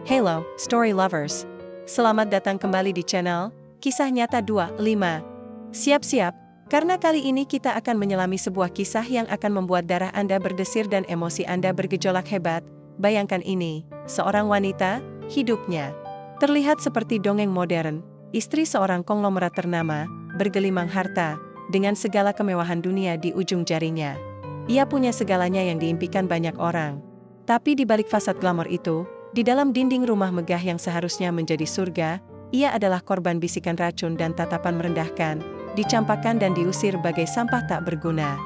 Hello, story lovers. Selamat datang kembali di channel Kisah Nyata 25. Siap-siap, karena kali ini kita akan menyelami sebuah kisah yang akan membuat darah Anda berdesir dan emosi Anda bergejolak hebat. Bayangkan ini, seorang wanita, hidupnya terlihat seperti dongeng modern, istri seorang konglomerat ternama, bergelimang harta, dengan segala kemewahan dunia di ujung jarinya. Ia punya segalanya yang diimpikan banyak orang. Tapi di balik fasad glamor itu, di dalam dinding rumah megah yang seharusnya menjadi surga, ia adalah korban bisikan racun dan tatapan merendahkan, dicampakkan dan diusir bagai sampah tak berguna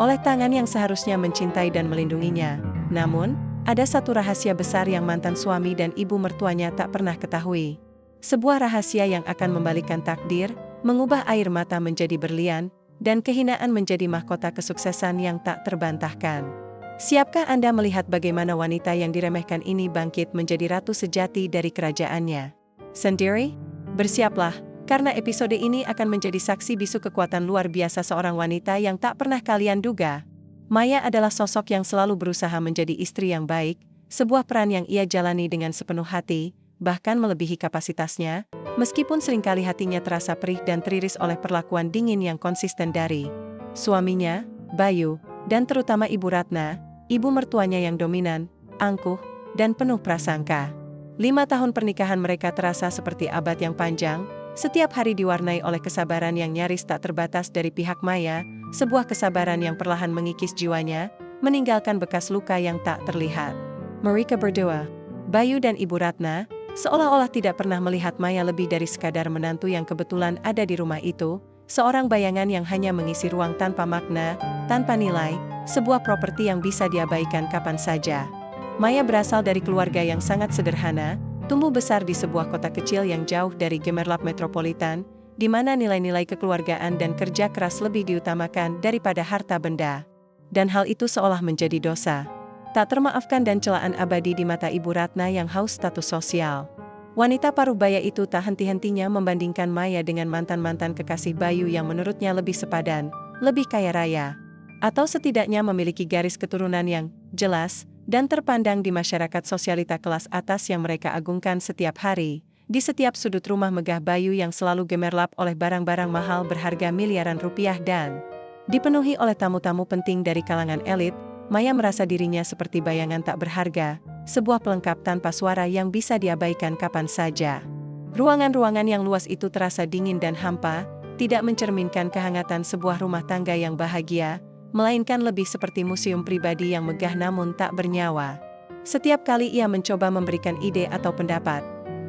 oleh tangan yang seharusnya mencintai dan melindunginya. Namun, ada satu rahasia besar yang mantan suami dan ibu mertuanya tak pernah ketahui. Sebuah rahasia yang akan membalikkan takdir, mengubah air mata menjadi berlian, dan kehinaan menjadi mahkota kesuksesan yang tak terbantahkan. Siapkah Anda melihat bagaimana wanita yang diremehkan ini bangkit menjadi ratu sejati dari kerajaannya sendiri? Bersiaplah, karena episode ini akan menjadi saksi bisu kekuatan luar biasa seorang wanita yang tak pernah kalian duga. Maya adalah sosok yang selalu berusaha menjadi istri yang baik, sebuah peran yang ia jalani dengan sepenuh hati, bahkan melebihi kapasitasnya, meskipun seringkali hatinya terasa perih dan teriris oleh perlakuan dingin yang konsisten dari suaminya, Bayu, dan terutama Ibu Ratna, ibu mertuanya yang dominan, angkuh, dan penuh prasangka. 5 tahun pernikahan mereka terasa seperti abad yang panjang, setiap hari diwarnai oleh kesabaran yang nyaris tak terbatas dari pihak Maya, sebuah kesabaran yang perlahan mengikis jiwanya, meninggalkan bekas luka yang tak terlihat. Mereka berdua, Bayu dan Ibu Ratna, seolah-olah tidak pernah melihat Maya lebih dari sekadar menantu yang kebetulan ada di rumah itu, seorang bayangan yang hanya mengisi ruang tanpa makna, tanpa nilai, sebuah properti yang bisa diabaikan kapan saja. Maya berasal dari keluarga yang sangat sederhana, tumbuh besar di sebuah kota kecil yang jauh dari gemerlap metropolitan, di mana nilai-nilai kekeluargaan dan kerja keras lebih diutamakan daripada harta benda. Dan hal itu seolah menjadi dosa tak termaafkan dan celaan abadi di mata Ibu Ratna yang haus status sosial. Wanita paruh baya itu tak henti-hentinya membandingkan Maya dengan mantan-mantan kekasih Bayu yang menurutnya lebih sepadan, lebih kaya raya, atau setidaknya memiliki garis keturunan yang jelas dan terpandang di masyarakat sosialita kelas atas yang mereka agungkan setiap hari, di setiap sudut rumah megah Bayu yang selalu gemerlap oleh barang-barang mahal berharga miliaran rupiah dan dipenuhi oleh tamu-tamu penting dari kalangan elit. Maya merasa dirinya seperti bayangan tak berharga, sebuah pelengkap tanpa suara yang bisa diabaikan kapan saja. Ruangan-ruangan yang luas itu terasa dingin dan hampa, tidak mencerminkan kehangatan sebuah rumah tangga yang bahagia, melainkan lebih seperti museum pribadi yang megah namun tak bernyawa. Setiap kali ia mencoba memberikan ide atau pendapat,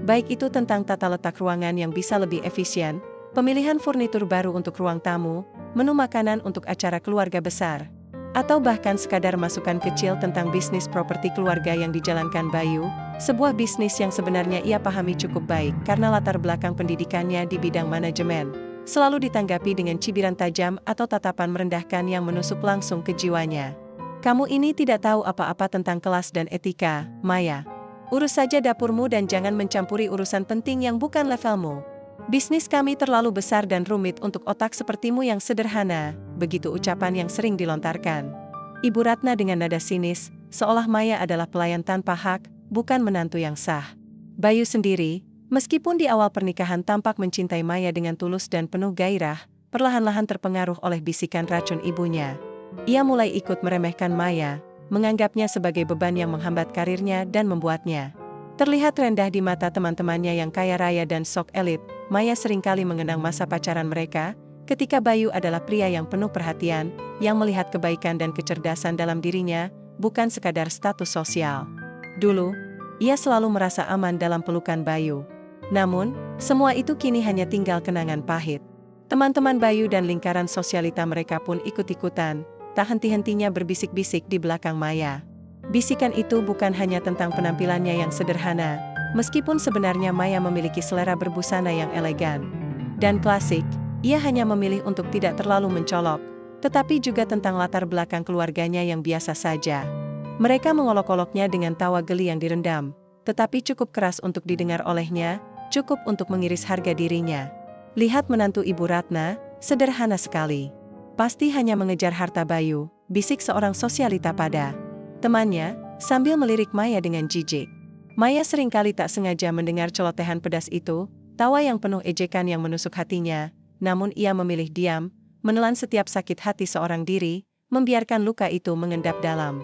baik itu tentang tata letak ruangan yang bisa lebih efisien, pemilihan furnitur baru untuk ruang tamu, menu makanan untuk acara keluarga besar, atau bahkan sekadar masukan kecil tentang bisnis properti keluarga yang dijalankan Bayu, sebuah bisnis yang sebenarnya ia pahami cukup baik karena latar belakang pendidikannya di bidang manajemen, selalu ditanggapi dengan cibiran tajam atau tatapan merendahkan yang menusuk langsung ke jiwanya. Kamu ini tidak tahu apa-apa tentang kelas dan etika, Maya. Urus saja dapurmu dan jangan mencampuri urusan penting yang bukan levelmu. Bisnis kami terlalu besar dan rumit untuk otak sepertimu yang sederhana, begitu ucapan yang sering dilontarkan Ibu Ratna dengan nada sinis, seolah Maya adalah pelayan tanpa hak, bukan menantu yang sah. Bayu sendiri, meskipun di awal pernikahan tampak mencintai Maya dengan tulus dan penuh gairah, perlahan-lahan terpengaruh oleh bisikan racun ibunya. Ia mulai ikut meremehkan Maya, menganggapnya sebagai beban yang menghambat karirnya dan membuatnya terlihat rendah di mata teman-temannya yang kaya raya dan sok elit. Maya seringkali mengenang masa pacaran mereka, ketika Bayu adalah pria yang penuh perhatian, yang melihat kebaikan dan kecerdasan dalam dirinya, bukan sekadar status sosial. Dulu, ia selalu merasa aman dalam pelukan Bayu. Namun, semua itu kini hanya tinggal kenangan pahit. Teman-teman Bayu dan lingkaran sosialita mereka pun ikut-ikutan, tak henti-hentinya berbisik-bisik di belakang Maya. Bisikan itu bukan hanya tentang penampilannya yang sederhana, meskipun sebenarnya Maya memiliki selera berbusana yang elegan dan klasik, ia hanya memilih untuk tidak terlalu mencolok, tetapi juga tentang latar belakang keluarganya yang biasa saja. Mereka mengolok-oloknya dengan tawa geli yang direndam, tetapi cukup keras untuk didengar olehnya, cukup untuk mengiris harga dirinya. Lihat menantu Ibu Ratna, sederhana sekali. Pasti hanya mengejar harta Bayu, bisik seorang sosialita pada temannya, sambil melirik Maya dengan jijik. Maya seringkali tak sengaja mendengar celotehan pedas itu, tawa yang penuh ejekan yang menusuk hatinya, namun ia memilih diam, menelan setiap sakit hati seorang diri, membiarkan luka itu mengendap dalam.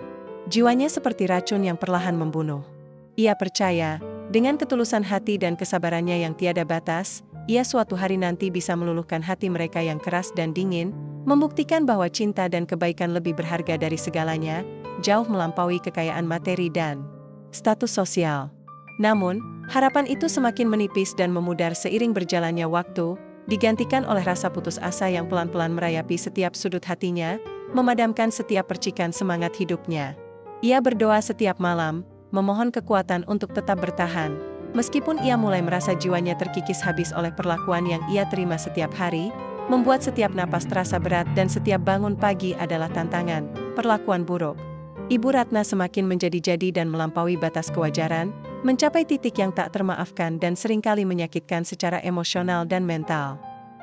Jiwanya seperti racun yang perlahan membunuh. Ia percaya, dengan ketulusan hati dan kesabarannya yang tiada batas, ia suatu hari nanti bisa meluluhkan hati mereka yang keras dan dingin, membuktikan bahwa cinta dan kebaikan lebih berharga dari segalanya, jauh melampaui kekayaan materi dan status sosial. Namun, harapan itu semakin menipis dan memudar seiring berjalannya waktu, digantikan oleh rasa putus asa yang pelan-pelan merayapi setiap sudut hatinya, memadamkan setiap percikan semangat hidupnya. Ia berdoa setiap malam, memohon kekuatan untuk tetap bertahan, meskipun ia mulai merasa jiwanya terkikis habis oleh perlakuan yang ia terima setiap hari, membuat setiap napas terasa berat dan setiap bangun pagi adalah tantangan, perlakuan buruk. Ibu Ratna semakin menjadi-jadi dan melampaui batas kewajaran, mencapai titik yang tak termaafkan dan seringkali menyakitkan secara emosional dan mental.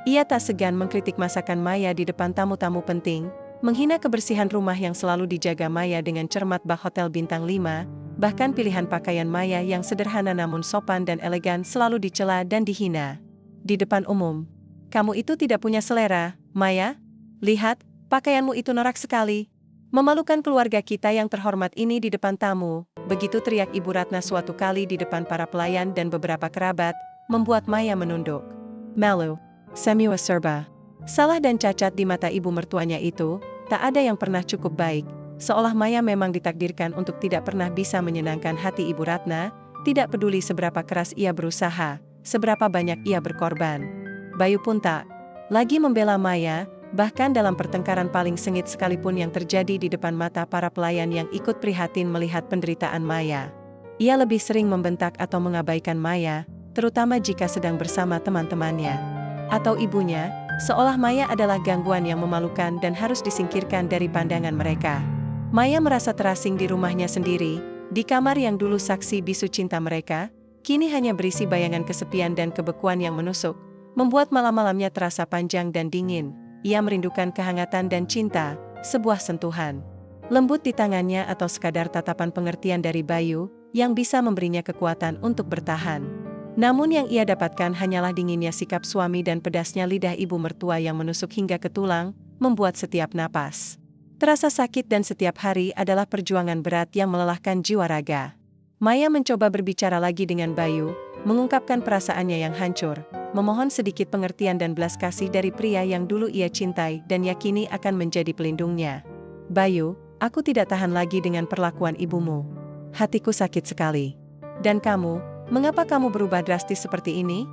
Ia tak segan mengkritik masakan Maya di depan tamu-tamu penting, menghina kebersihan rumah yang selalu dijaga Maya dengan cermat bak hotel bintang 5, bahkan pilihan pakaian Maya yang sederhana namun sopan dan elegan selalu dicela dan dihina. Di depan umum, "Kamu itu tidak punya selera, Maya. Lihat, pakaianmu itu norak sekali. Memalukan keluarga kita yang terhormat ini di depan tamu," begitu teriak Ibu Ratna suatu kali di depan para pelayan dan beberapa kerabat, membuat Maya menunduk. Malu, semua serba salah dan cacat di mata ibu mertuanya itu, tak ada yang pernah cukup baik, seolah Maya memang ditakdirkan untuk tidak pernah bisa menyenangkan hati Ibu Ratna, tidak peduli seberapa keras ia berusaha, seberapa banyak ia berkorban. Bayu pun tak lagi membela Maya, bahkan dalam pertengkaran paling sengit sekalipun yang terjadi di depan mata para pelayan yang ikut prihatin melihat penderitaan Maya. Ia lebih sering membentak atau mengabaikan Maya, terutama jika sedang bersama teman-temannya atau ibunya, seolah Maya adalah gangguan yang memalukan dan harus disingkirkan dari pandangan mereka. Maya merasa terasing di rumahnya sendiri, di kamar yang dulu saksi bisu cinta mereka, kini hanya berisi bayangan kesepian dan kebekuan yang menusuk, membuat malam-malamnya terasa panjang dan dingin. Ia merindukan kehangatan dan cinta, sebuah sentuhan lembut di tangannya atau sekadar tatapan pengertian dari Bayu, yang bisa memberinya kekuatan untuk bertahan. Namun yang ia dapatkan hanyalah dinginnya sikap suami dan pedasnya lidah ibu mertua yang menusuk hingga ke tulang, membuat setiap napas terasa sakit dan setiap hari adalah perjuangan berat yang melelahkan jiwa raga. Maya mencoba berbicara lagi dengan Bayu, mengungkapkan perasaannya yang hancur, memohon sedikit pengertian dan belas kasih dari pria yang dulu ia cintai dan yakini akan menjadi pelindungnya. "Bayu, aku tidak tahan lagi dengan perlakuan ibumu. Hatiku sakit sekali. Dan kamu, mengapa kamu berubah drastis seperti ini?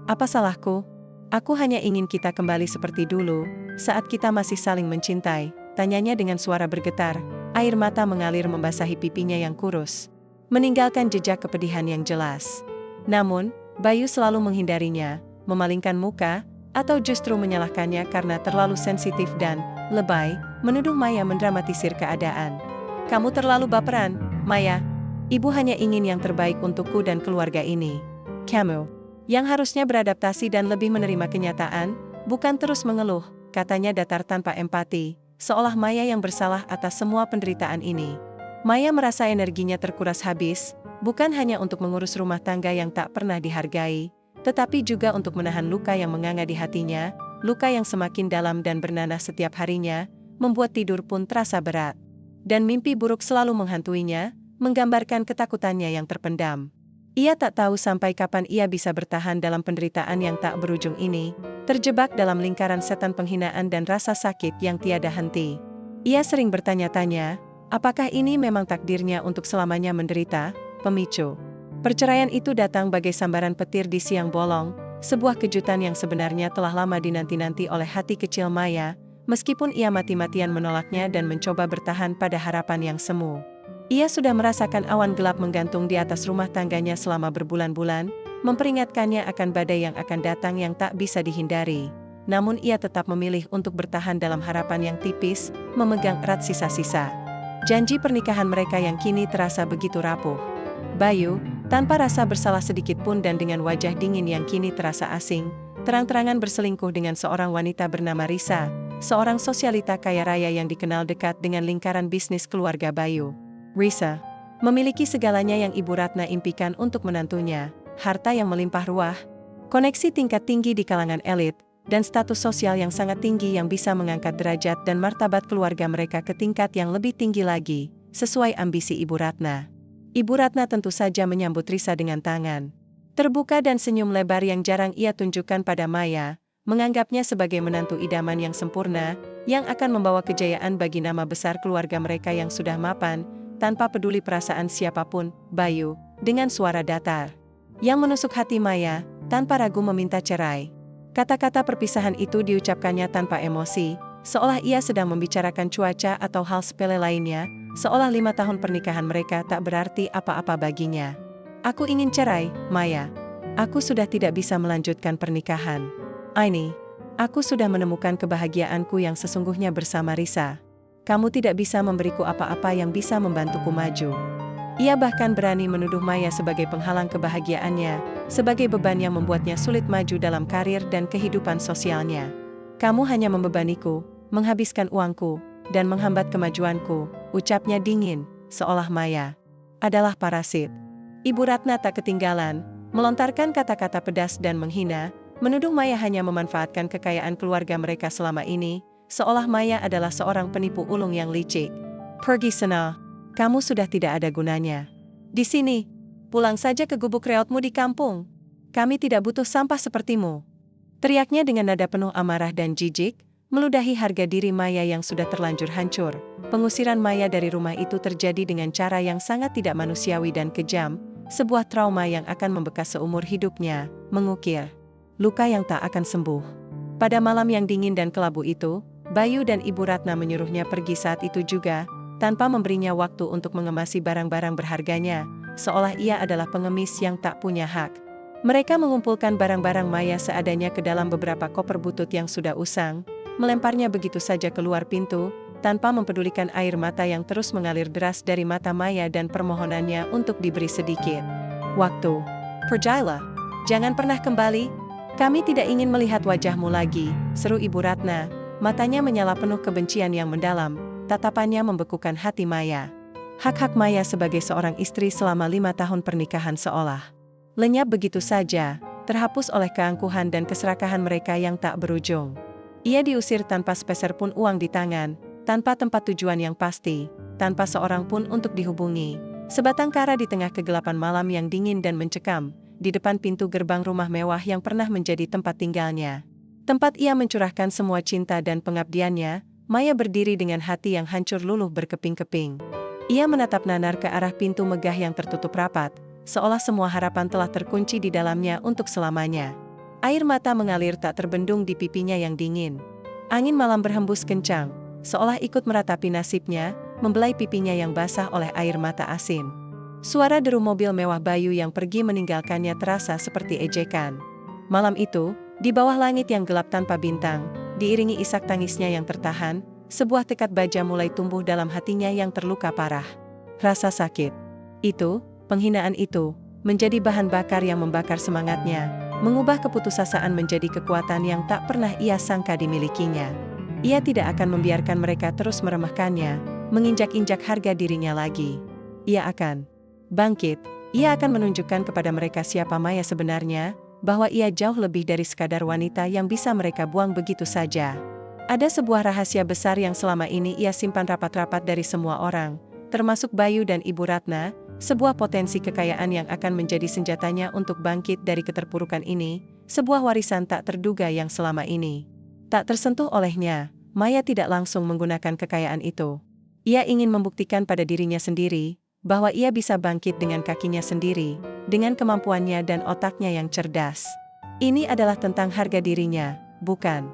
Apa salahku? Aku hanya ingin kita kembali seperti dulu, saat kita masih saling mencintai," tanyanya dengan suara bergetar, air mata mengalir membasahi pipinya yang kurus, meninggalkan jejak kepedihan yang jelas. Namun, Bayu selalu menghindarinya, memalingkan muka, atau justru menyalahkannya karena terlalu sensitif dan lebay, menuduh Maya mendramatisir keadaan. "Kamu terlalu baperan, Maya. Ibu hanya ingin yang terbaik untukku dan keluarga ini. Kamu yang harusnya beradaptasi dan lebih menerima kenyataan, bukan terus mengeluh," katanya datar tanpa empati, seolah Maya yang bersalah atas semua penderitaan ini. Maya merasa energinya terkuras habis, bukan hanya untuk mengurus rumah tangga yang tak pernah dihargai, tetapi juga untuk menahan luka yang menganga di hatinya, luka yang semakin dalam dan bernanah setiap harinya, membuat tidur pun terasa berat. Dan mimpi buruk selalu menghantuinya, menggambarkan ketakutannya yang terpendam. Ia tak tahu sampai kapan ia bisa bertahan dalam penderitaan yang tak berujung ini, terjebak dalam lingkaran setan penghinaan dan rasa sakit yang tiada henti. Ia sering bertanya-tanya, apakah ini memang takdirnya untuk selamanya menderita? Pemicu perceraian itu datang bagai sambaran petir di siang bolong, sebuah kejutan yang sebenarnya telah lama dinanti-nanti oleh hati kecil Maya, meskipun ia mati-matian menolaknya dan mencoba bertahan pada harapan yang semu. Ia sudah merasakan awan gelap menggantung di atas rumah tangganya selama berbulan-bulan, memperingatkannya akan badai yang akan datang yang tak bisa dihindari. Namun ia tetap memilih untuk bertahan dalam harapan yang tipis, memegang erat sisa-sisa janji pernikahan mereka yang kini terasa begitu rapuh. Bayu, tanpa rasa bersalah sedikit pun dan dengan wajah dingin yang kini terasa asing, terang-terangan berselingkuh dengan seorang wanita bernama Risa, seorang sosialita kaya raya yang dikenal dekat dengan lingkaran bisnis keluarga Bayu. Risa Memiliki segalanya yang Ibu Ratna impikan untuk menantunya, harta yang melimpah ruah, koneksi tingkat tinggi di kalangan elit, dan status sosial yang sangat tinggi yang bisa mengangkat derajat dan martabat keluarga mereka ke tingkat yang lebih tinggi lagi, sesuai ambisi Ibu Ratna. Ibu Ratna tentu saja menyambut Risa dengan tangan terbuka dan senyum lebar yang jarang ia tunjukkan pada Maya, menganggapnya sebagai menantu idaman yang sempurna, yang akan membawa kejayaan bagi nama besar keluarga mereka yang sudah mapan, tanpa peduli perasaan siapapun. Bayu, dengan suara datar yang menusuk hati Maya, tanpa ragu meminta cerai. Kata-kata perpisahan itu diucapkannya tanpa emosi, seolah ia sedang membicarakan cuaca atau hal sepele lainnya, seolah 5 tahun pernikahan mereka tak berarti apa-apa baginya. Aku ingin cerai, Maya. Aku sudah tidak bisa melanjutkan pernikahan. Aini, aku sudah menemukan kebahagiaanku yang sesungguhnya bersama Risa. Kamu tidak bisa memberiku apa-apa yang bisa membantuku maju. Ia bahkan berani menuduh Maya sebagai penghalang kebahagiaannya, sebagai beban yang membuatnya sulit maju dalam karir dan kehidupan sosialnya. Kamu hanya membebaniku, menghabiskan uangku, dan menghambat kemajuanku, ucapnya dingin, seolah Maya adalah parasit. Ibu Ratna tak ketinggalan, melontarkan kata-kata pedas dan menghina, menuduh Maya hanya memanfaatkan kekayaan keluarga mereka selama ini, seolah Maya adalah seorang penipu ulung yang licik. Pergi sana, kamu sudah tidak ada gunanya di sini. Pulang saja ke gubuk reotmu di kampung. Kami tidak butuh sampah sepertimu. Teriaknya dengan nada penuh amarah dan jijik, meludahi harga diri Maya yang sudah terlanjur hancur. Pengusiran Maya dari rumah itu terjadi dengan cara yang sangat tidak manusiawi dan kejam, sebuah trauma yang akan membekas seumur hidupnya, mengukir luka yang tak akan sembuh. Pada malam yang dingin dan kelabu itu, Bayu dan Ibu Ratna menyuruhnya pergi saat itu juga, tanpa memberinya waktu untuk mengemasi barang-barang berharganya, seolah ia adalah pengemis yang tak punya hak. Mereka mengumpulkan barang-barang Maya seadanya ke dalam beberapa koper butut yang sudah usang, melemparnya begitu saja keluar pintu, tanpa mempedulikan air mata yang terus mengalir deras dari mata Maya dan permohonannya untuk diberi sedikit waktu. Pergilah, jangan pernah kembali. Kami tidak ingin melihat wajahmu lagi, seru Ibu Ratna, matanya menyala penuh kebencian yang mendalam, tatapannya membekukan hati Maya. Hak-hak Maya sebagai seorang istri selama 5 tahun pernikahan seolah lenyap begitu saja, terhapus oleh keangkuhan dan keserakahan mereka yang tak berujung. Ia diusir tanpa sepeser pun uang di tangan, tanpa tempat tujuan yang pasti, tanpa seorang pun untuk dihubungi. Sebatang kara di tengah kegelapan malam yang dingin dan mencekam, di depan pintu gerbang rumah mewah yang pernah menjadi tempat tinggalnya. Tempat ia mencurahkan semua cinta dan pengabdiannya, Maya berdiri dengan hati yang hancur luluh berkeping-keping. Ia menatap nanar ke arah pintu megah yang tertutup rapat, seolah semua harapan telah terkunci di dalamnya untuk selamanya. Air mata mengalir tak terbendung di pipinya yang dingin. Angin malam berhembus kencang, seolah ikut meratapi nasibnya, membelai pipinya yang basah oleh air mata asin. Suara deru mobil mewah Bayu yang pergi meninggalkannya terasa seperti ejekan. Malam itu, di bawah langit yang gelap tanpa bintang, diiringi isak tangisnya yang tertahan, sebuah tekad baja mulai tumbuh dalam hatinya yang terluka parah. Rasa sakit itu, penghinaan itu, menjadi bahan bakar yang membakar semangatnya, mengubah keputusasaan menjadi kekuatan yang tak pernah ia sangka dimilikinya. Ia tidak akan membiarkan mereka terus meremehkannya, menginjak-injak harga dirinya lagi. Ia akan bangkit, ia akan menunjukkan kepada mereka siapa Maya sebenarnya, bahwa ia jauh lebih dari sekadar wanita yang bisa mereka buang begitu saja. Ada sebuah rahasia besar yang selama ini ia simpan rapat-rapat dari semua orang, termasuk Bayu dan Ibu Ratna, sebuah potensi kekayaan yang akan menjadi senjatanya untuk bangkit dari keterpurukan ini, sebuah warisan tak terduga yang selama ini tak tersentuh olehnya. Maya tidak langsung menggunakan kekayaan itu. Ia ingin membuktikan pada dirinya sendiri, bahwa ia bisa bangkit dengan kakinya sendiri, dengan kemampuannya dan otaknya yang cerdas. Ini adalah tentang harga dirinya, bukan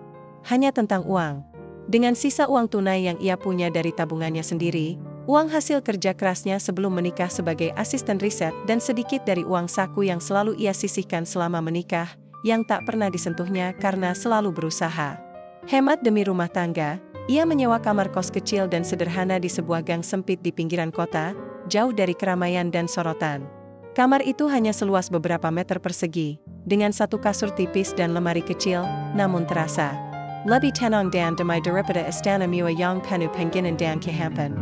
hanya tentang uang. Dengan sisa uang tunai yang ia punya dari tabungannya sendiri, uang hasil kerja kerasnya sebelum menikah sebagai asisten riset dan sedikit dari uang saku yang selalu ia sisihkan selama menikah, yang tak pernah disentuhnya karena selalu berusaha hemat demi rumah tangga, ia menyewa kamar kos kecil dan sederhana di sebuah gang sempit di pinggiran kota, jauh dari keramaian dan sorotan. Kamar itu hanya seluas beberapa meter persegi, dengan satu kasur tipis dan lemari kecil, namun terasa lebih tenang dan damai daripada istana mewah yang penuh pengginan dan kehampaan.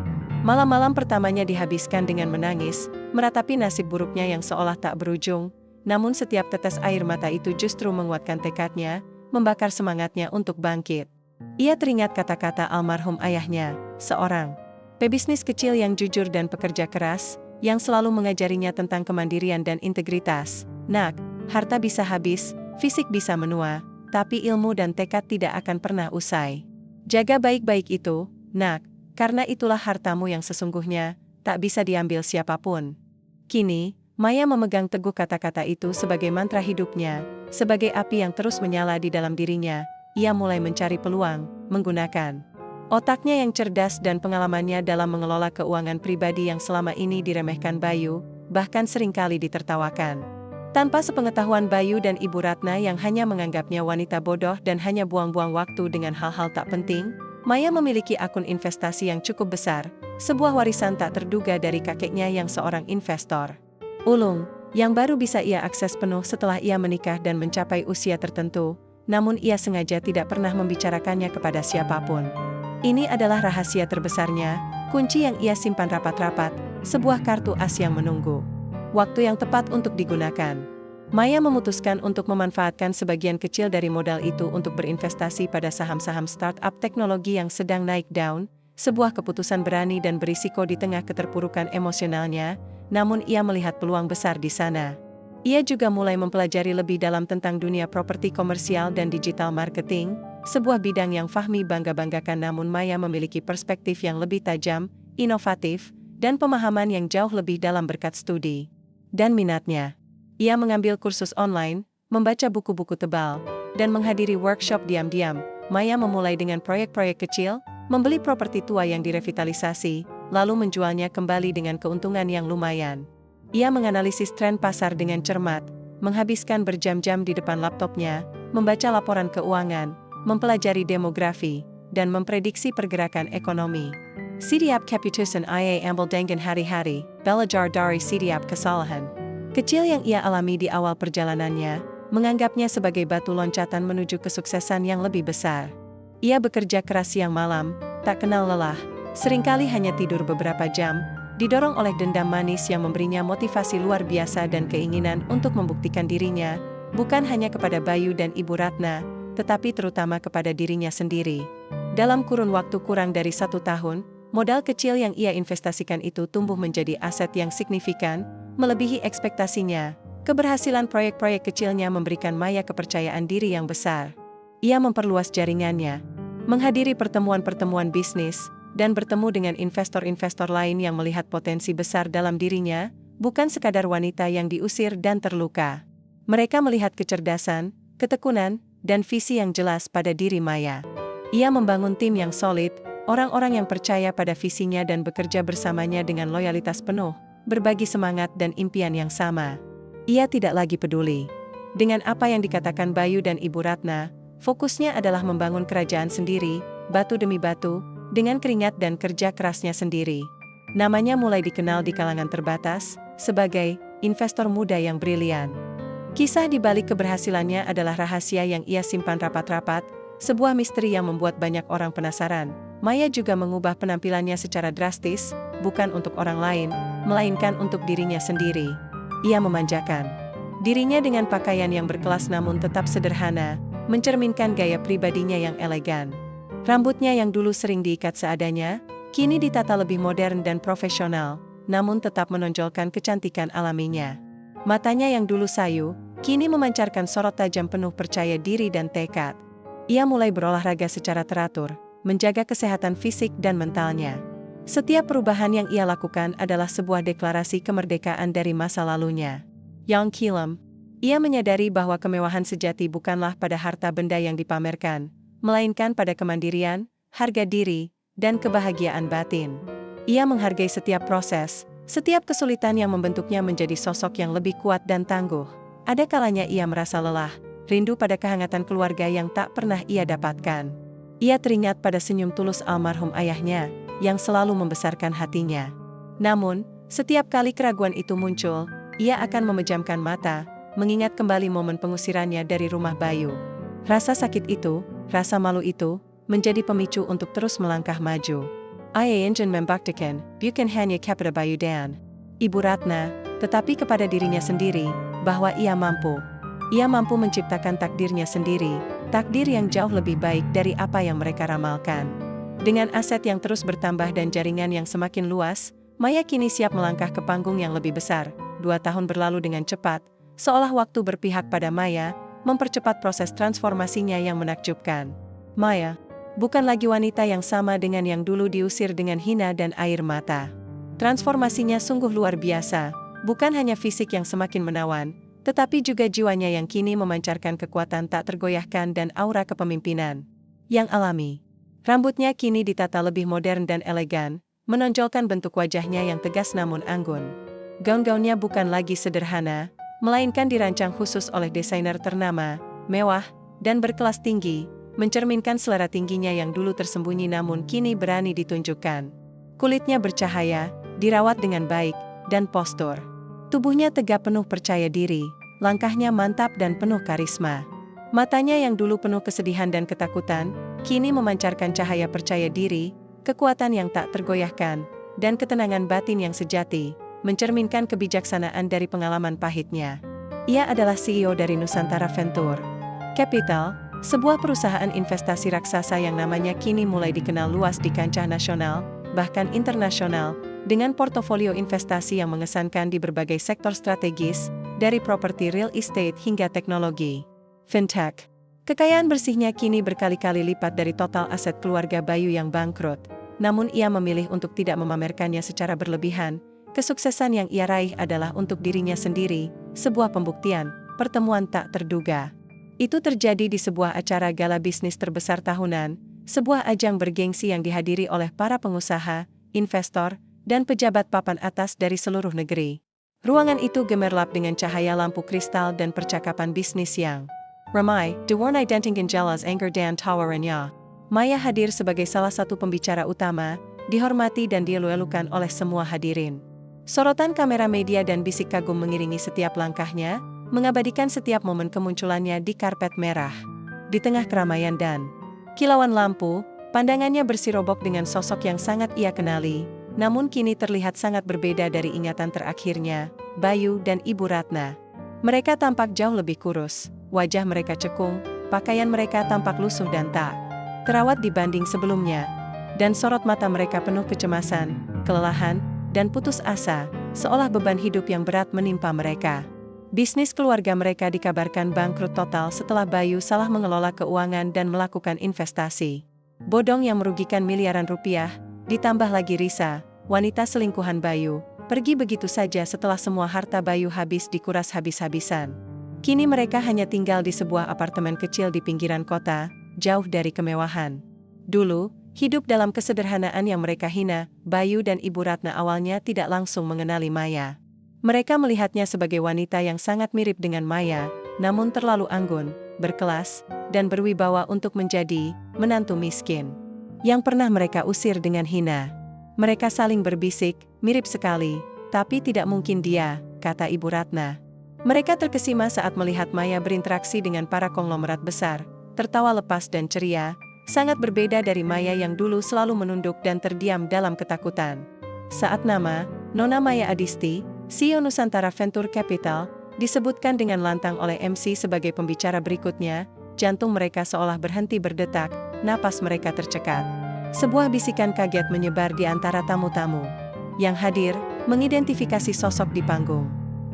Malam-malam pertamanya dihabiskan dengan menangis, meratapi nasib buruknya yang seolah tak berujung, namun setiap tetes air mata itu justru menguatkan tekadnya, membakar semangatnya untuk bangkit. Ia teringat kata-kata almarhum ayahnya, seorang pebisnis kecil yang jujur dan pekerja keras, yang selalu mengajarinya tentang kemandirian dan integritas. Nak, harta bisa habis, fisik bisa menua, tapi ilmu dan tekad tidak akan pernah usai. Jaga baik-baik itu, nak, karena itulah hartamu yang sesungguhnya, tak bisa diambil siapapun. Kini, Maya memegang teguh kata-kata itu sebagai mantra hidupnya, sebagai api yang terus menyala di dalam dirinya. Ia mulai mencari peluang, menggunakan otaknya yang cerdas dan pengalamannya dalam mengelola keuangan pribadi yang selama ini diremehkan Bayu, bahkan seringkali ditertawakan. Tanpa sepengetahuan Bayu dan Ibu Ratna yang hanya menganggapnya wanita bodoh dan hanya buang-buang waktu dengan hal-hal tak penting, Maya memiliki akun investasi yang cukup besar, sebuah warisan tak terduga dari kakeknya yang seorang investor ulung, yang baru bisa ia akses penuh setelah ia menikah dan mencapai usia tertentu, namun ia sengaja tidak pernah membicarakannya kepada siapapun. Ini adalah rahasia terbesarnya, kunci yang ia simpan rapat-rapat, sebuah kartu as yang menunggu waktu yang tepat untuk digunakan. Maya memutuskan untuk memanfaatkan sebagian kecil dari modal itu untuk berinvestasi pada saham-saham startup teknologi yang sedang naik daun, sebuah keputusan berani dan berisiko di tengah keterpurukan emosionalnya, namun ia melihat peluang besar di sana. Ia juga mulai mempelajari lebih dalam tentang dunia properti komersial dan digital marketing, sebuah bidang yang Fahmi bangga-banggakan, namun Maya memiliki perspektif yang lebih tajam, inovatif, dan pemahaman yang jauh lebih dalam berkat studi dan minatnya. Ia mengambil kursus online, membaca buku-buku tebal, dan menghadiri workshop diam-diam. Maya memulai dengan proyek-proyek kecil, membeli properti tua yang direvitalisasi, lalu menjualnya kembali dengan keuntungan yang lumayan. Ia menganalisis tren pasar dengan cermat, menghabiskan berjam-jam di depan laptopnya, membaca laporan keuangan, mempelajari demografi, dan memprediksi pergerakan ekonomi. Setiap keputusan ia ambil dengan hari-hari, belajar dari setiap kesalahan kecil yang ia alami di awal perjalanannya, menganggapnya sebagai batu loncatan menuju kesuksesan yang lebih besar. Ia bekerja keras siang malam, tak kenal lelah, seringkali hanya tidur beberapa jam, didorong oleh dendam manis yang memberinya motivasi luar biasa dan keinginan untuk membuktikan dirinya, bukan hanya kepada Bayu dan Ibu Ratna, tetapi terutama kepada dirinya sendiri. Dalam kurun waktu kurang dari 1 tahun, modal kecil yang ia investasikan itu tumbuh menjadi aset yang signifikan, melebihi ekspektasinya. Keberhasilan proyek-proyek kecilnya memberikan Maya kepercayaan diri yang besar. Ia memperluas jaringannya, menghadiri pertemuan-pertemuan bisnis, dan bertemu dengan investor-investor lain yang melihat potensi besar dalam dirinya, bukan sekadar wanita yang diusir dan terluka. Mereka melihat kecerdasan, ketekunan, dan visi yang jelas pada diri Maya. Ia membangun tim yang solid, orang-orang yang percaya pada visinya dan bekerja bersamanya dengan loyalitas penuh, berbagi semangat dan impian yang sama. Ia tidak lagi peduli dengan apa yang dikatakan Bayu dan Ibu Ratna, fokusnya adalah membangun kerajaan sendiri, batu demi batu, dengan keringat dan kerja kerasnya sendiri. Namanya mulai dikenal di kalangan terbatas, sebagai investor muda yang brilian. Kisah di balik keberhasilannya adalah rahasia yang ia simpan rapat-rapat, sebuah misteri yang membuat banyak orang penasaran. Maya juga mengubah penampilannya secara drastis, bukan untuk orang lain, melainkan untuk dirinya sendiri. Ia memanjakan dirinya dengan pakaian yang berkelas namun tetap sederhana, mencerminkan gaya pribadinya yang elegan. Rambutnya yang dulu sering diikat seadanya, kini ditata lebih modern dan profesional, namun tetap menonjolkan kecantikan alaminya. Matanya yang dulu sayu, kini memancarkan sorot tajam penuh percaya diri dan tekad. Ia mulai berolahraga secara teratur, menjaga kesehatan fisik dan mentalnya. Setiap perubahan yang ia lakukan adalah sebuah deklarasi kemerdekaan dari masa lalunya. Yang Kilem, ia menyadari bahwa kemewahan sejati bukanlah pada harta benda yang dipamerkan, melainkan pada kemandirian, harga diri, dan kebahagiaan batin. Ia menghargai setiap proses, setiap kesulitan yang membentuknya menjadi sosok yang lebih kuat dan tangguh. Ada kalanya ia merasa lelah, rindu pada kehangatan keluarga yang tak pernah ia dapatkan. Ia teringat pada senyum tulus almarhum ayahnya, yang selalu membesarkan hatinya. Namun, setiap kali keraguan itu muncul, ia akan memejamkan mata, mengingat kembali momen pengusirannya dari rumah Bayu. Rasa sakit itu, rasa malu itu, menjadi pemicu untuk terus melangkah maju. Ia ingin membuktikan, bukan hanya kepada Bayu dan Ibu Ratna, tetapi kepada dirinya sendiri, bahwa ia mampu. Ia mampu menciptakan takdirnya sendiri, takdir yang jauh lebih baik dari apa yang mereka ramalkan. Dengan aset yang terus bertambah dan jaringan yang semakin luas, Maya kini siap melangkah ke panggung yang lebih besar. 2 tahun berlalu dengan cepat, seolah waktu berpihak pada Maya, mempercepat proses transformasinya yang menakjubkan. Maya bukan lagi wanita yang sama dengan yang dulu diusir dengan hina dan air mata. Transformasinya sungguh luar biasa, bukan hanya fisik yang semakin menawan, tetapi juga jiwanya yang kini memancarkan kekuatan tak tergoyahkan dan aura kepemimpinan yang alami. Rambutnya kini ditata lebih modern dan elegan, menonjolkan bentuk wajahnya yang tegas namun anggun. Gaun-gaunnya bukan lagi sederhana, melainkan dirancang khusus oleh desainer ternama, mewah, dan berkelas tinggi, mencerminkan selera tingginya yang dulu tersembunyi namun kini berani ditunjukkan. Kulitnya bercahaya, dirawat dengan baik, dan postur tubuhnya tegap penuh percaya diri, langkahnya mantap dan penuh karisma. Matanya yang dulu penuh kesedihan dan ketakutan, kini memancarkan cahaya percaya diri, kekuatan yang tak tergoyahkan, dan ketenangan batin yang sejati, mencerminkan kebijaksanaan dari pengalaman pahitnya. Ia adalah CEO dari Nusantara Venture Capital, sebuah perusahaan investasi raksasa yang namanya kini mulai dikenal luas di kancah nasional, bahkan internasional, dengan portofolio investasi yang mengesankan di berbagai sektor strategis, dari properti real estate hingga teknologi fintech. Kekayaan bersihnya kini berkali-kali lipat dari total aset keluarga Bayu yang bangkrut, namun ia memilih untuk tidak memamerkannya secara berlebihan. Kesuksesan yang ia raih adalah untuk dirinya sendiri, sebuah pembuktian, pertemuan tak terduga. Itu terjadi di sebuah acara gala bisnis terbesar tahunan, sebuah ajang bergengsi yang dihadiri oleh para pengusaha, investor, dan pejabat papan atas dari seluruh negeri. Ruangan itu gemerlap dengan cahaya lampu kristal dan percakapan bisnis yang ramai, diwarnai dentingkan jelas anger dan tawarannya. Maya hadir sebagai salah satu pembicara utama, dihormati dan dielu-elukan oleh semua hadirin. Sorotan kamera media dan bisik kagum mengiringi setiap langkahnya, mengabadikan setiap momen kemunculannya di karpet merah. Di tengah keramaian dan kilauan lampu, pandangannya bersirobok dengan sosok yang sangat ia kenali, namun kini terlihat sangat berbeda dari ingatan terakhirnya, Bayu dan Ibu Ratna. Mereka tampak jauh lebih kurus, wajah mereka cekung, pakaian mereka tampak lusuh dan tak terawat dibanding sebelumnya, dan sorot mata mereka penuh kecemasan, kelelahan, dan putus asa, seolah beban hidup yang berat menimpa mereka. Bisnis keluarga mereka dikabarkan bangkrut total setelah Bayu salah mengelola keuangan dan melakukan investasi bodong yang merugikan miliaran rupiah, ditambah lagi Risa, wanita selingkuhan Bayu, pergi begitu saja setelah semua harta Bayu habis dikuras habis-habisan. Kini mereka hanya tinggal di sebuah apartemen kecil di pinggiran kota, jauh dari kemewahan. Dulu, hidup dalam kesederhanaan yang mereka hina, Bayu dan Ibu Ratna awalnya tidak langsung mengenali Maya. Mereka melihatnya sebagai wanita yang sangat mirip dengan Maya, namun terlalu anggun, berkelas, dan berwibawa untuk menjadi menantu miskin yang pernah mereka usir dengan hina. Mereka saling berbisik, mirip sekali, tapi tidak mungkin dia, kata Ibu Ratna. Mereka terkesima saat melihat Maya berinteraksi dengan para konglomerat besar, tertawa lepas dan ceria, sangat berbeda dari Maya yang dulu selalu menunduk dan terdiam dalam ketakutan. Saat nama Nona Maya Adisti, CEO Nusantara Venture Capital, disebutkan dengan lantang oleh MC sebagai pembicara berikutnya, jantung mereka seolah berhenti berdetak, napas mereka tercekat. Sebuah bisikan kaget menyebar di antara tamu-tamu yang hadir, mengidentifikasi sosok di panggung.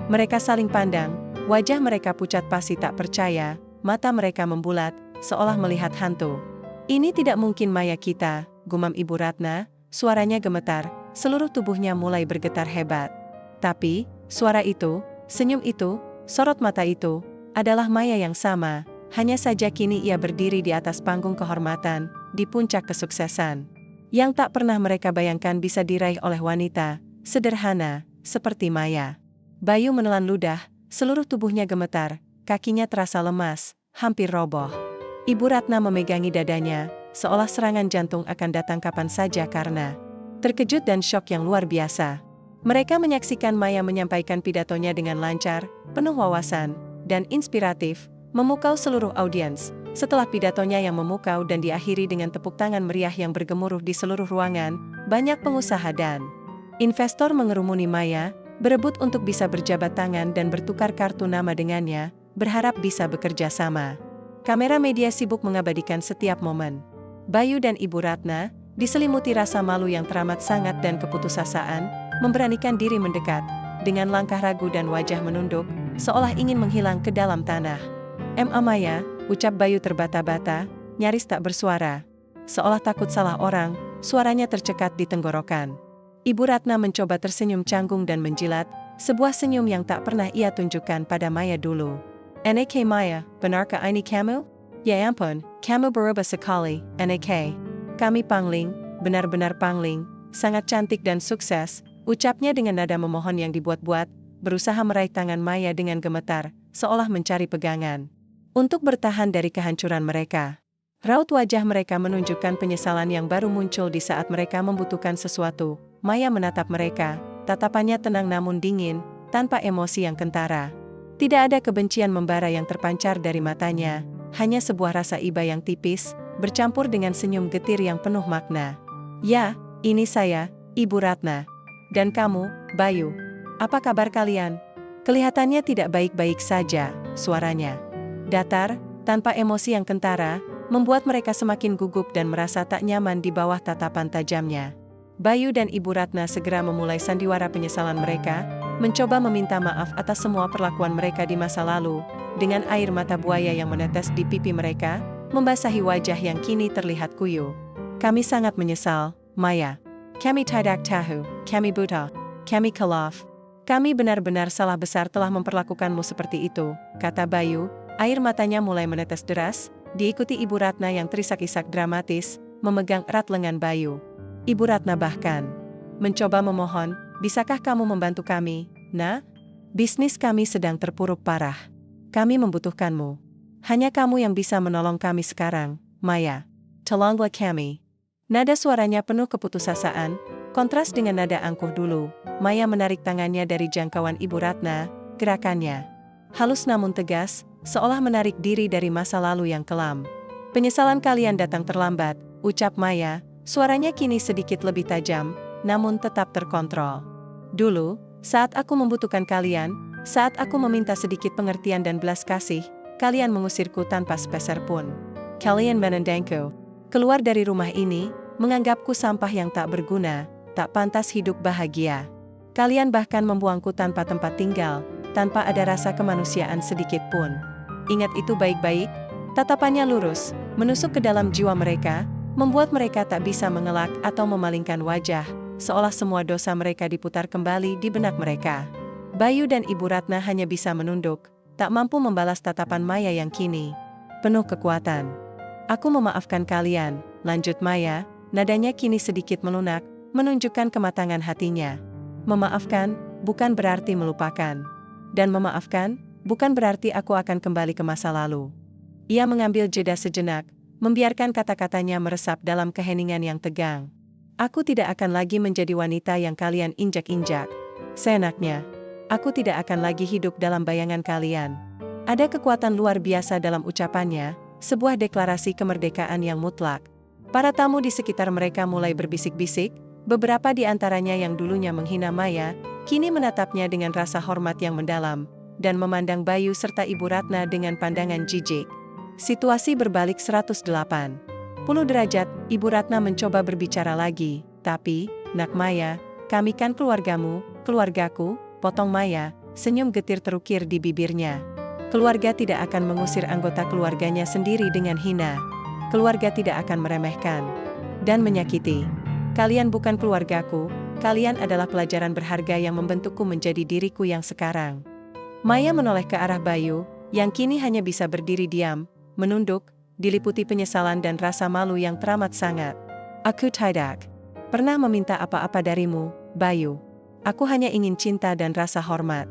Mereka saling pandang, wajah mereka pucat pasi tak percaya, mata mereka membulat, seolah melihat hantu. Ini tidak mungkin Maya kita, gumam Ibu Ratna, suaranya gemetar, seluruh tubuhnya mulai bergetar hebat. Tapi, suara itu, senyum itu, sorot mata itu, adalah Maya yang sama, hanya saja kini ia berdiri di atas panggung kehormatan, di puncak kesuksesan. Yang tak pernah mereka bayangkan bisa diraih oleh wanita, sederhana, seperti Maya. Bayu menelan ludah, seluruh tubuhnya gemetar, kakinya terasa lemas, hampir roboh. Ibu Ratna memegangi dadanya, seolah serangan jantung akan datang kapan saja karena terkejut dan syok yang luar biasa. Mereka menyaksikan Maya menyampaikan pidatonya dengan lancar, penuh wawasan, dan inspiratif, memukau seluruh audiens. Setelah pidatonya yang memukau dan diakhiri dengan tepuk tangan meriah yang bergemuruh di seluruh ruangan, banyak pengusaha dan investor mengerumuni Maya, berebut untuk bisa berjabat tangan dan bertukar kartu nama dengannya, berharap bisa bekerja sama. Kamera media sibuk mengabadikan setiap momen. Bayu dan Ibu Ratna, diselimuti rasa malu yang teramat sangat dan keputusasaan, memberanikan diri mendekat, dengan langkah ragu dan wajah menunduk, seolah ingin menghilang ke dalam tanah. Maya, ucap Bayu terbata-bata, nyaris tak bersuara. Seolah takut salah orang, suaranya tercekat di tenggorokan. Ibu Ratna mencoba tersenyum canggung dan menjilat, sebuah senyum yang tak pernah ia tunjukkan pada Maya dulu. Anak Maya, benarkah ini kamu? Ya ampun, kamu berubah sekali, anak. Kami pangling, benar-benar pangling, sangat cantik dan sukses, ucapnya dengan nada memohon yang dibuat-buat, berusaha meraih tangan Maya dengan gemetar, seolah mencari pegangan. Untuk bertahan dari kehancuran mereka. Raut wajah mereka menunjukkan penyesalan yang baru muncul di saat mereka membutuhkan sesuatu. Maya menatap mereka, tatapannya tenang namun dingin, tanpa emosi yang kentara. Tidak ada kebencian membara yang terpancar dari matanya, hanya sebuah rasa iba yang tipis, bercampur dengan senyum getir yang penuh makna. Ya, ini saya, Ibu Ratna. Dan kamu, Bayu. Apa kabar kalian? Kelihatannya tidak baik-baik saja, suaranya. Datar, tanpa emosi yang kentara, membuat mereka semakin gugup dan merasa tak nyaman di bawah tatapan tajamnya. Bayu dan Ibu Ratna segera memulai sandiwara penyesalan mereka, mencoba meminta maaf atas semua perlakuan mereka di masa lalu, dengan air mata buaya yang menetes di pipi mereka, membasahi wajah yang kini terlihat kuyu. Kami sangat menyesal, Maya. Kami tidak tahu, kami buta, kami khilaf. Kami benar-benar salah besar telah memperlakukanmu seperti itu, kata Bayu, air matanya mulai menetes deras, diikuti Ibu Ratna yang terisak-isak dramatis, memegang erat lengan Bayu. Ibu Ratna bahkan mencoba memohon, bisakah kamu membantu kami, Nah? Bisnis kami sedang terpuruk parah. Kami membutuhkanmu. Hanya kamu yang bisa menolong kami sekarang, Maya. Tolonglah kami. Nada suaranya penuh keputusasaan, kontras dengan nada angkuh dulu. Maya menarik tangannya dari jangkauan Ibu Ratna, gerakannya halus namun tegas, seolah menarik diri dari masa lalu yang kelam. Penyesalan kalian datang terlambat, ucap Maya, suaranya kini sedikit lebih tajam, namun tetap terkontrol. Dulu, saat aku membutuhkan kalian, saat aku meminta sedikit pengertian dan belas kasih, kalian mengusirku tanpa sepeser pun. Kalian menendangku keluar dari rumah ini, menganggapku sampah yang tak berguna, tak pantas hidup bahagia. Kalian bahkan membuangku tanpa tempat tinggal, tanpa ada rasa kemanusiaan sedikit pun. Ingat itu baik-baik, tatapannya lurus, menusuk ke dalam jiwa mereka, membuat mereka tak bisa mengelak atau memalingkan wajah, seolah semua dosa mereka diputar kembali di benak mereka. Bayu dan Ibu Ratna hanya bisa menunduk, tak mampu membalas tatapan Maya yang kini penuh kekuatan. Aku memaafkan kalian, lanjut Maya, nadanya kini sedikit melunak, menunjukkan kematangan hatinya. Memaafkan, bukan berarti melupakan. Dan memaafkan, bukan berarti aku akan kembali ke masa lalu. Ia mengambil jeda sejenak, membiarkan kata-katanya meresap dalam keheningan yang tegang. Aku tidak akan lagi menjadi wanita yang kalian injak-injak. Seenaknya, aku tidak akan lagi hidup dalam bayangan kalian. Ada kekuatan luar biasa dalam ucapannya, sebuah deklarasi kemerdekaan yang mutlak. Para tamu di sekitar mereka mulai berbisik-bisik, beberapa di antaranya yang dulunya menghina Maya, kini menatapnya dengan rasa hormat yang mendalam, dan memandang Bayu serta Ibu Ratna dengan pandangan jijik. Situasi berbalik 180 derajat, Ibu Ratna mencoba berbicara lagi, tapi, Nak Maya, kami kan keluargamu, keluargaku, potong Maya, senyum getir terukir di bibirnya. Keluarga tidak akan mengusir anggota keluarganya sendiri dengan hina. Keluarga tidak akan meremehkan dan menyakiti. Kalian bukan keluargaku, kalian adalah pelajaran berharga yang membentukku menjadi diriku yang sekarang. Maya menoleh ke arah Bayu, yang kini hanya bisa berdiri diam, menunduk, diliputi penyesalan dan rasa malu yang teramat sangat. Aku tidak pernah meminta apa-apa darimu, Bayu. Aku hanya ingin cinta dan rasa hormat.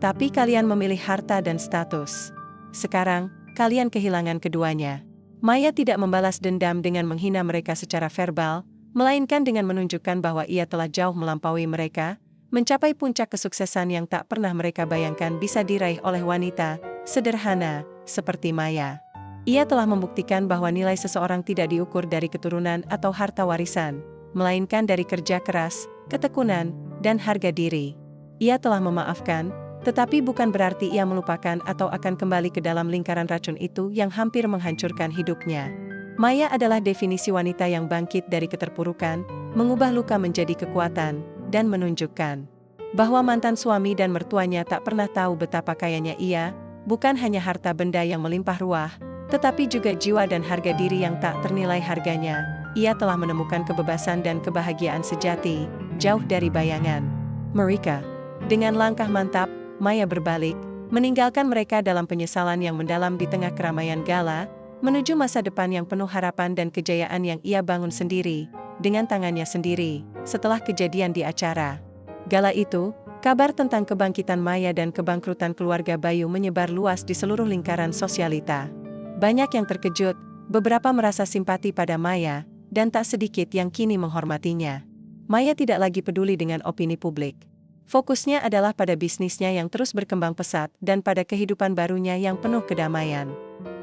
Tapi kalian memilih harta dan status. Sekarang, kalian kehilangan keduanya. Maya tidak membalas dendam dengan menghina mereka secara verbal, melainkan dengan menunjukkan bahwa ia telah jauh melampaui mereka, mencapai puncak kesuksesan yang tak pernah mereka bayangkan bisa diraih oleh wanita sederhana seperti Maya. Ia telah membuktikan bahwa nilai seseorang tidak diukur dari keturunan atau harta warisan, melainkan dari kerja keras, ketekunan, dan harga diri. Ia telah memaafkan, tetapi bukan berarti ia melupakan atau akan kembali ke dalam lingkaran racun itu yang hampir menghancurkan hidupnya. Maya adalah definisi wanita yang bangkit dari keterpurukan, mengubah luka menjadi kekuatan, dan menunjukkan bahwa mantan suami dan mertuanya tak pernah tahu betapa kayanya ia, bukan hanya harta benda yang melimpah ruah, tetapi juga jiwa dan harga diri yang tak ternilai harganya. Ia telah menemukan kebebasan dan kebahagiaan sejati, jauh dari bayangan mereka. Dengan langkah mantap, Maya berbalik, meninggalkan mereka dalam penyesalan yang mendalam di tengah keramaian gala, menuju masa depan yang penuh harapan dan kejayaan yang ia bangun sendiri, dengan tangannya sendiri, setelah kejadian di acara gala itu. Kabar tentang kebangkitan Maya dan kebangkrutan keluarga Bayu menyebar luas di seluruh lingkaran sosialita. Banyak yang terkejut, beberapa merasa simpati pada Maya, dan tak sedikit yang kini menghormatinya. Maya tidak lagi peduli dengan opini publik. Fokusnya adalah pada bisnisnya yang terus berkembang pesat dan pada kehidupan barunya yang penuh kedamaian.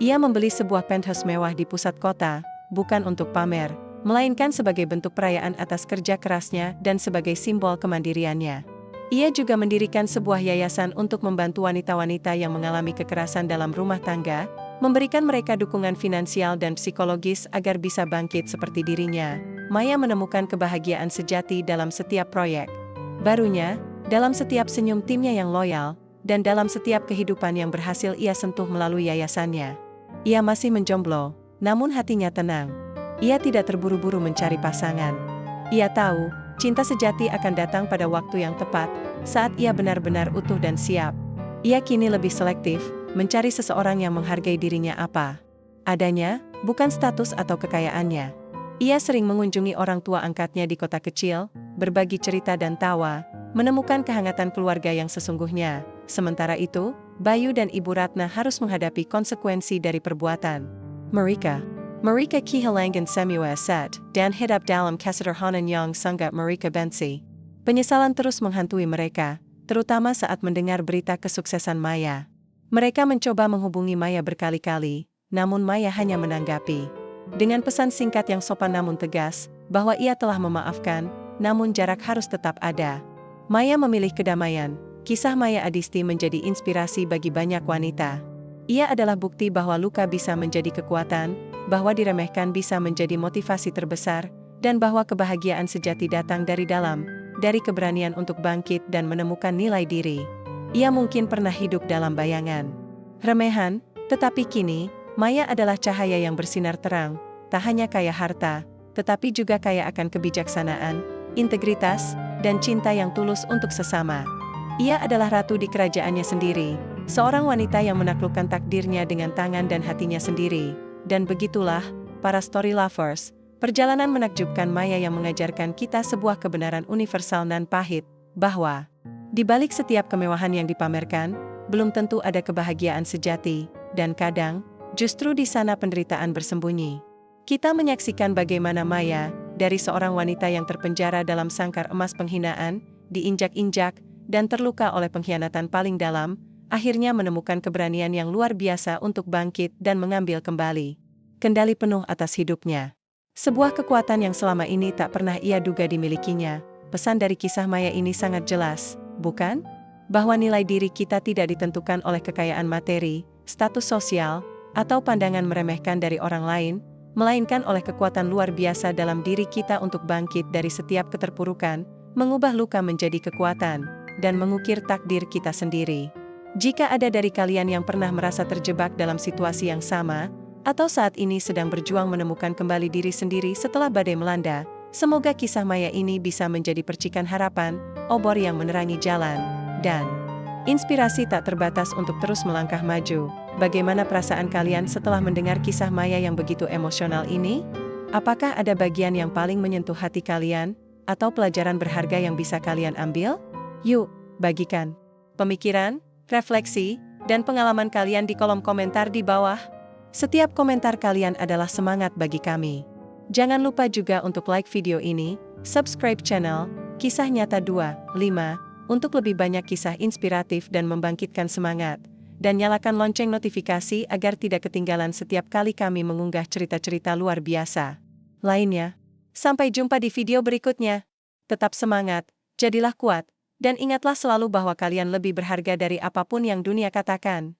Ia membeli sebuah penthouse mewah di pusat kota, bukan untuk pamer, melainkan sebagai bentuk perayaan atas kerja kerasnya dan sebagai simbol kemandiriannya. Ia juga mendirikan sebuah yayasan untuk membantu wanita-wanita yang mengalami kekerasan dalam rumah tangga, memberikan mereka dukungan finansial dan psikologis agar bisa bangkit seperti dirinya. Maya menemukan kebahagiaan sejati dalam setiap proyek barunya, dalam setiap senyum timnya yang loyal, dan dalam setiap kehidupan yang berhasil ia sentuh melalui yayasannya. Ia masih menjomblo, namun hatinya tenang. Ia tidak terburu-buru mencari pasangan. Ia tahu, cinta sejati akan datang pada waktu yang tepat, saat ia benar-benar utuh dan siap. Ia kini lebih selektif, mencari seseorang yang menghargai dirinya apa adanya, bukan status atau kekayaannya. Ia sering mengunjungi orang tua angkatnya di kota kecil, berbagi cerita dan tawa, menemukan kehangatan keluarga yang sesungguhnya. Sementara itu, Bayu dan Ibu Ratna harus menghadapi konsekuensi dari perbuatan mereka kehilangan semua aset dan hidup dalam kesederhanaan yang sangat mereka benci. Penyesalan terus menghantui mereka, terutama saat mendengar berita kesuksesan Maya. Mereka mencoba menghubungi Maya berkali-kali, namun Maya hanya menanggapi dengan pesan singkat yang sopan namun tegas, bahwa ia telah memaafkan, namun jarak harus tetap ada. Maya memilih kedamaian. Kisah Maya Adisti menjadi inspirasi bagi banyak wanita. Ia adalah bukti bahwa luka bisa menjadi kekuatan, bahwa diremehkan bisa menjadi motivasi terbesar, dan bahwa kebahagiaan sejati datang dari dalam, dari keberanian untuk bangkit dan menemukan nilai diri. Ia mungkin pernah hidup dalam bayangan remehan, tetapi kini, Maya adalah cahaya yang bersinar terang, tak hanya kaya harta, tetapi juga kaya akan kebijaksanaan, integritas, dan cinta yang tulus untuk sesama. Ia adalah ratu di kerajaannya sendiri, seorang wanita yang menaklukkan takdirnya dengan tangan dan hatinya sendiri. Dan begitulah, para story lovers, perjalanan menakjubkan Maya yang mengajarkan kita sebuah kebenaran universal nan pahit, bahwa di balik setiap kemewahan yang dipamerkan, belum tentu ada kebahagiaan sejati, dan kadang, justru di sana penderitaan bersembunyi. Kita menyaksikan bagaimana Maya, dari seorang wanita yang terpenjara dalam sangkar emas penghinaan, diinjak-injak, dan terluka oleh pengkhianatan paling dalam, akhirnya menemukan keberanian yang luar biasa untuk bangkit dan mengambil kembali kendali penuh atas hidupnya. Sebuah kekuatan yang selama ini tak pernah ia duga dimilikinya. Pesan dari kisah Maya ini sangat jelas, bukan? Bahwa nilai diri kita tidak ditentukan oleh kekayaan materi, status sosial, atau pandangan meremehkan dari orang lain, melainkan oleh kekuatan luar biasa dalam diri kita untuk bangkit dari setiap keterpurukan, mengubah luka menjadi kekuatan, dan mengukir takdir kita sendiri. Jika ada dari kalian yang pernah merasa terjebak dalam situasi yang sama, atau saat ini sedang berjuang menemukan kembali diri sendiri setelah badai melanda, semoga kisah Maya ini bisa menjadi percikan harapan, obor yang menerangi jalan, dan inspirasi tak terbatas untuk terus melangkah maju. Bagaimana perasaan kalian setelah mendengar kisah Maya yang begitu emosional ini? Apakah ada bagian yang paling menyentuh hati kalian, atau pelajaran berharga yang bisa kalian ambil? Yuk, bagikan pemikiran, refleksi, dan pengalaman kalian di kolom komentar di bawah. Setiap komentar kalian adalah semangat bagi kami. Jangan lupa juga untuk like video ini, subscribe channel Kisah Nyata 25 untuk lebih banyak kisah inspiratif dan membangkitkan semangat, dan nyalakan lonceng notifikasi agar tidak ketinggalan setiap kali kami mengunggah cerita-cerita luar biasa lainnya. Sampai jumpa di video berikutnya. Tetap semangat, jadilah kuat, dan ingatlah selalu bahwa kalian lebih berharga dari apapun yang dunia katakan.